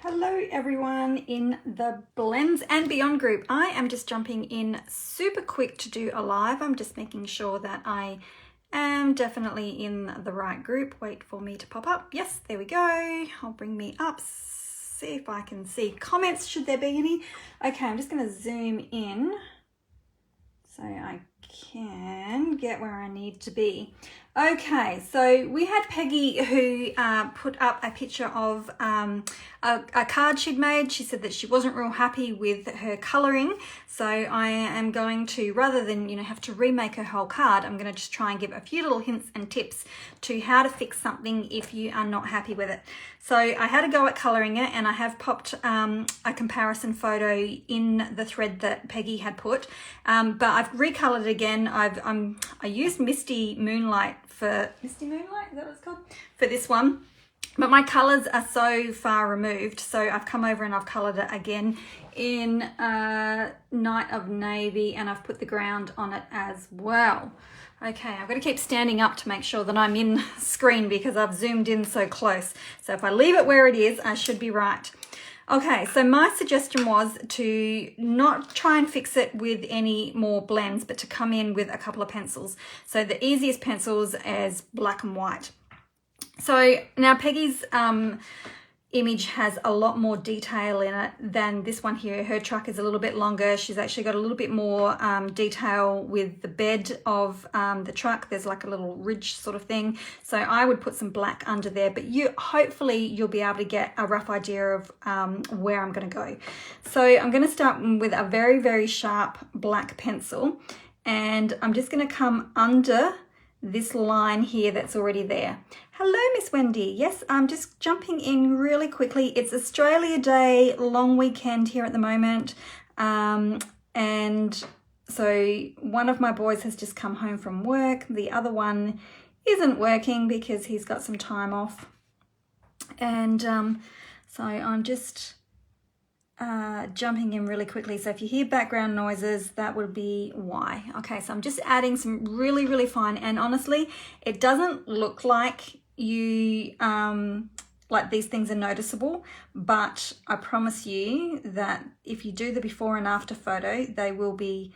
Hello everyone in the Blends and Beyond group. I am just jumping in super quick to do a live. I'm just making sure that I am definitely in the right group. Wait for me to pop up. Yes, there we go. I'll bring me up. See if I can see comments, should there be any. Okay, I'm just going to zoom in so I can get where I need to be. Okay, so we had Peggy who put up a picture of a card she'd made. She said that she wasn't real happy with her colouring, so I am going to, rather than have to remake her whole card, I'm going to just try and give a few little hints and tips to how to fix something if you are not happy with it. So I had a go at colouring it, and I have popped a comparison photo in the thread that Peggy had put, but I've recoloured it again. I used Misty Moonlight for Misty Moonlight, is that what it's called? For this one. But my colours are so far removed, so I've come over and I've coloured it again in Night of Navy, and I've put the ground on it as well. Okay, I've got to keep standing up to make sure that I'm in screen because I've zoomed in so close. So if I leave it where it is, I should be right. Okay, so my suggestion was to not try and fix it with any more blends, but to come in with a couple of pencils. So the easiest pencils is black and white. So now Peggy's image has a lot more detail in it than this one here. Her truck is a little bit longer. She's actually got a little bit more detail with the bed of the truck. There's like a little ridge sort of thing. So I would put some black under there, but hopefully you'll be able to get a rough idea of where I'm going to go. So I'm going to start with a very, very sharp black pencil, and I'm just going to come under this line here that's already there. Hello, Miss Wendy. Yes, I'm just jumping in really quickly. It's Australia Day, long weekend here at the moment. And so one of my boys has just come home from work. The other one isn't working because he's got some time off. And so I'm just jumping in really quickly. So if you hear background noises, that would be why. Okay, so I'm just adding some really, really fine, and honestly, it doesn't look like like these things are noticeable, but I promise you that if you do the before and after photo, they will be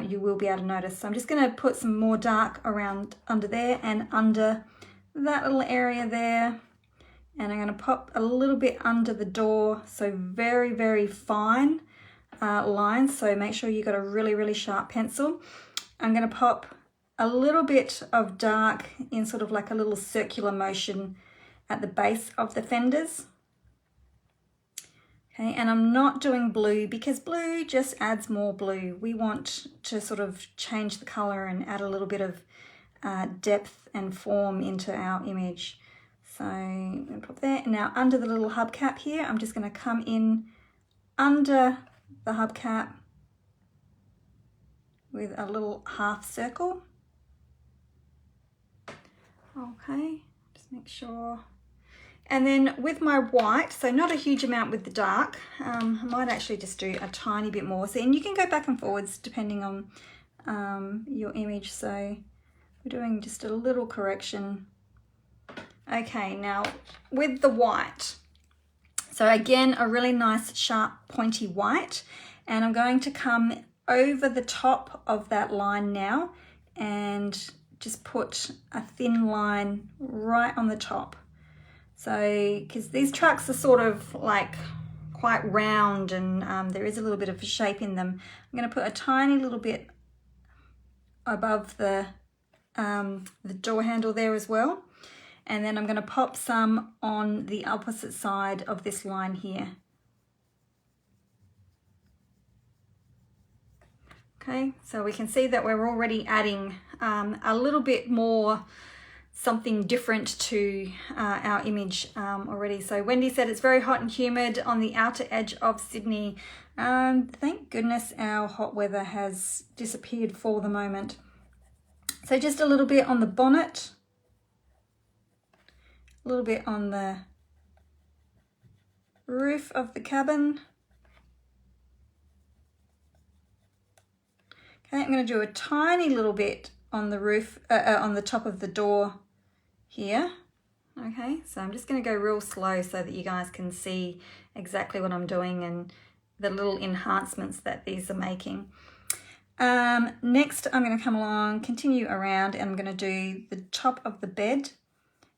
you will be able to notice. So I'm just going to put some more dark around under there and under that little area there. And I'm going to pop a little bit under the door, so very, very fine lines. So make sure you've got a really, really sharp pencil. I'm going to pop a little bit of dark in sort of like a little circular motion at the base of the fenders. Okay, and I'm not doing blue because blue just adds more blue. We want to sort of change the color and add a little bit of depth and form into our image. So I'm going to put there. Now under the little hubcap here, I'm just going to come in under the hubcap with a little half circle. Okay, just make sure. And then with my white, so not a huge amount with the dark, I might actually just do a tiny bit more. So, and you can go back and forwards depending on your image. So we're doing just a little correction. Okay, now with the white, so again, a really nice sharp pointy white, and I'm going to come over the top of that line now and just put a thin line right on the top. So, because these trucks are sort of like quite round and there is a little bit of shape in them, I'm going to put a tiny little bit above the door handle there as well. And then I'm going to pop some on the opposite side of this line here. Okay, so we can see that we're already adding a little bit more something different to our image already. So Wendy said it's very hot and humid on the outer edge of Sydney. Thank goodness our hot weather has disappeared for the moment. So just a little bit on the bonnet. A little bit on the roof of the cabin. Okay, I'm going to do a tiny little bit on the roof, on the top of the door here. Okay, so I'm just going to go real slow so that you guys can see exactly what I'm doing and the little enhancements that these are making. Next, I'm going to come along, continue around, and I'm going to do the top of the bed.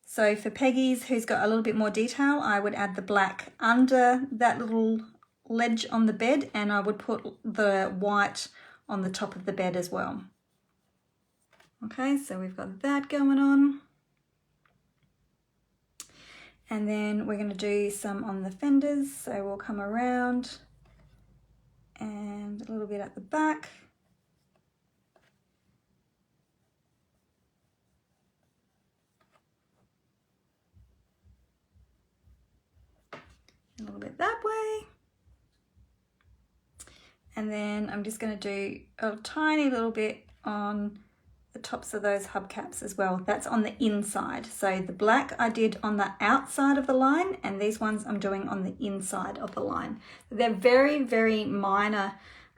So for Peggy's, who's got a little bit more detail, I would add the black under that little ledge on the bed, and I would put the white on the top of the bed as well. Okay, so we've got that going on. And then we're going to do some on the fenders. So we'll come around and a little bit at the back. A little bit that way. And then I'm just going to do a tiny little bit on the tops of those hubcaps as well. That's on the inside. So the black I did on the outside of the line, and these ones I'm doing on the inside of the line. They're very, very minor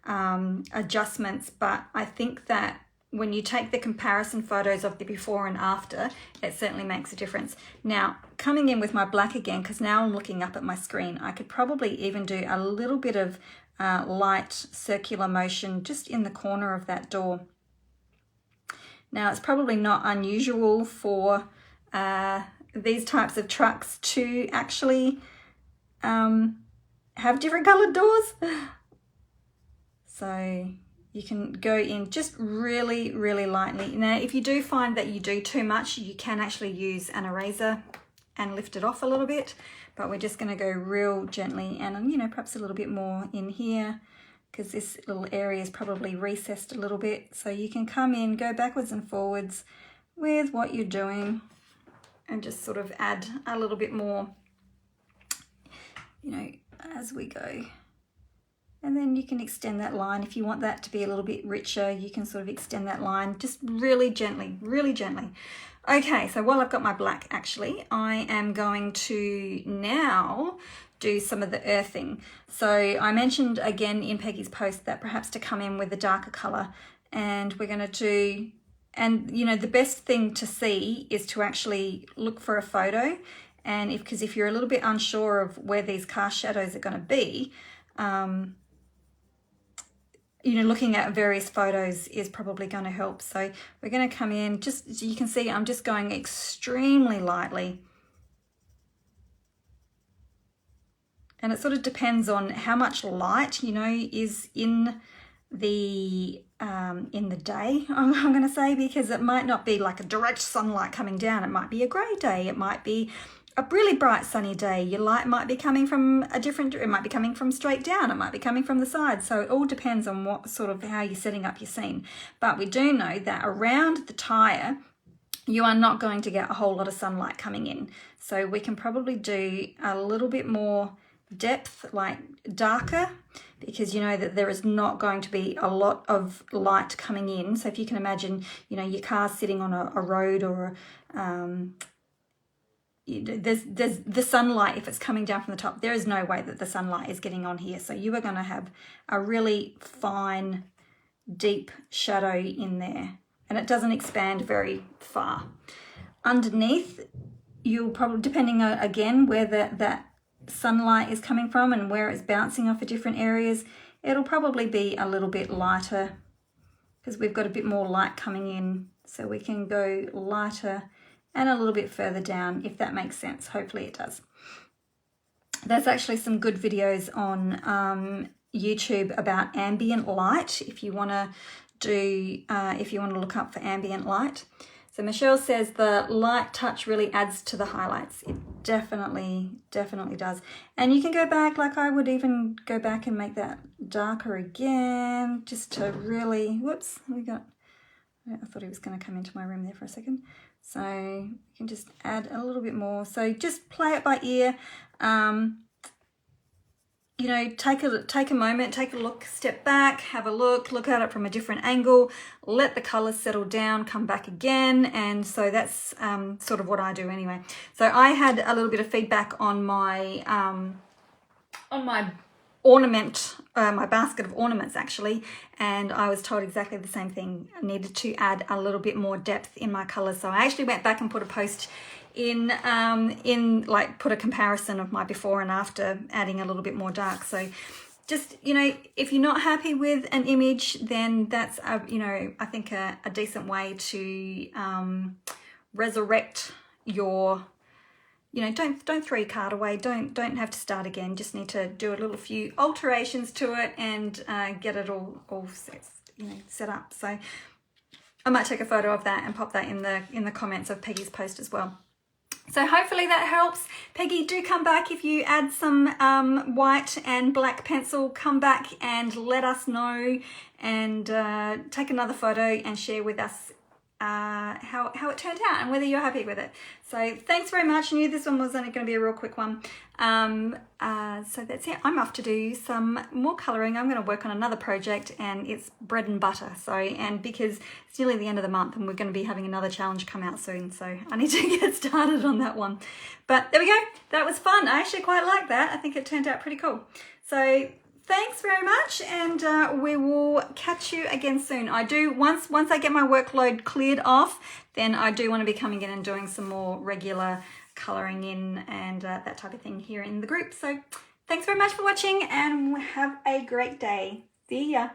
adjustments, but I think that when you take the comparison photos of the before and after, it certainly makes a difference. Now, coming in with my black again, because now I'm looking up at my screen, I could probably even do a little bit of light circular motion just in the corner of that door. Now, it's probably not unusual for these types of trucks to actually have different colored doors. So you can go in just really, really lightly. Now, if you do find that you do too much, you can actually use an eraser and lift it off a little bit, but we're just going to go real gently and, you know, perhaps a little bit more in here, because this little area is probably recessed a little bit. So you can come in, go backwards and forwards with what you're doing and just sort of add a little bit more, you know, as we go. And then you can extend that line. If you want that to be a little bit richer, you can sort of extend that line just really gently, really gently. Okay, so while I've got my black, actually, I am going to now do some of the earthing. So I mentioned again in Peggy's post that perhaps to come in with a darker color, and we're going to do, and you know, the best thing to see is to actually look for a photo, and because if you're a little bit unsure of where these cast shadows are going to be, you know, looking at various photos is probably going to help. So we're going to come in, just as you can see, I'm just going extremely lightly. And it sort of depends on how much light, you know, is in the day, I'm going to say, because it might not be like a direct sunlight coming down. It might be a grey day. It might be a really bright sunny day. Your light might be coming from a different, it might be coming from straight down, it might be coming from the side. So it all depends on what sort of, how you're setting up your scene. But we do know that around the tire, you are not going to get a whole lot of sunlight coming in. So we can probably do a little bit more depth, like darker, because you know that there is not going to be a lot of light coming in. So if you can imagine, you know, your car sitting on a road, or there's the sunlight, if it's coming down from the top, there is no way that the sunlight is getting on here. So you are going to have a really fine, deep shadow in there, and it doesn't expand very far. Underneath, you'll probably, depending on, again, where that sunlight is coming from and where it's bouncing off of different areas, it'll probably be a little bit lighter because we've got a bit more light coming in. So we can go lighter and a little bit further down, if that makes sense. Hopefully it does. There's actually some good videos on YouTube about ambient light if you want to do, if you want to look up for ambient light. So Michelle says the light touch really adds to the highlights. It definitely does. And you can go back, like I would even go back and make that darker again, just to really, whoops, I thought he was going to come into my room there for a second. So you can just add a little bit more. So just play it by ear. You know, take a moment, take a look, step back, have a look at it from a different angle, let the colors settle down, come back again. And so that's sort of what I do anyway. So I had a little bit of feedback on my ornament, my basket of ornaments actually, and I was told exactly the same thing. I needed to add a little bit more depth in my colors. So I actually went back and put a post in like put a comparison of my before and after, adding a little bit more dark. So just, you know, if you're not happy with an image, then that's you know, I think a decent way to resurrect your, you know, don't throw your card away, don't have to start again. Just need to do a little few alterations to it and get it all set up. So I might take a photo of that and pop that in the comments of Peggy's post as well. So hopefully that helps. Peggy, do come back if you add some white and black pencil. Come back and let us know, and take another photo and share with us how it turned out and whether you're happy with it. So thanks very much. I knew this one was only going to be a real quick one. So that's it. I'm off to do some more colouring. I'm going to work on another project, and it's bread and butter. So, and because it's nearly the end of the month and we're going to be having another challenge come out soon, so I need to get started on that one. But there we go. That was fun. I actually quite like that. I think it turned out pretty cool. So thanks very much, and we will catch you again soon. I do, once I get my workload cleared off, then I do want to be coming in and doing some more regular colouring in and that type of thing here in the group. So thanks very much for watching, and have a great day. See ya.